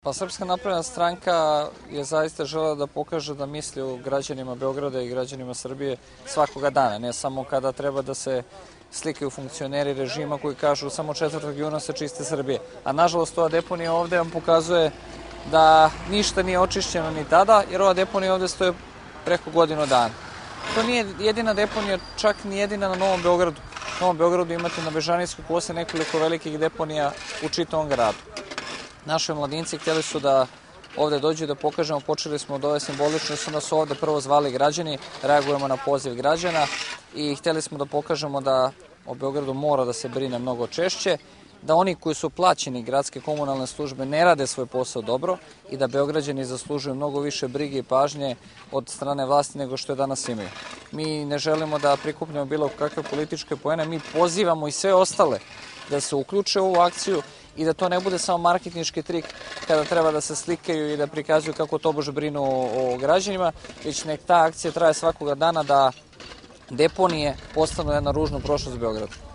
Pa Srpska napredna stranka je zaista želela da pokaže da misli o građanima Beograda i građanima Srbije svakoga dana, ne samo kada treba da se slikaju funkcioneri režima koji kažu samo 4. juna se čiste Srbije. A nažalost ova deponija ovde vam pokazuje da ništa nije očišćeno ni tada, jer ova deponija ovde stoje preko godinu dana. To nije jedina deponija, čak ni jedina na Novom Beogradu. Na Novom Beogradu imate na Bežanijskoj kosi nekoliko velikih deponija u čitavom gradu. Naši mladinci htjeli su da ovde dođu da pokažemo, počeli smo od ove simbolične, su nas ovde prvo zvali građani, reagujemo na poziv građana i htjeli smo da pokažemo da o Beogradu mora da se brine mnogo češće, da oni koji su plaćeni gradske komunalne službe ne rade svoj posao dobro i da Beograđani zaslužuju mnogo više brige i pažnje od strane vlasti nego što je danas imaju. Mi ne želimo da prikupljamo bilo kakve političke poene, mi pozivamo i sve ostale da se uključe u ovu akciju i da to ne bude samo marketinški trik kada treba da se slikaju i da prikazuju kako tobože brinu o građanima, već nek ta akcija traje svakoga dana da deponije postanu jedna ružna prošlost Beograda.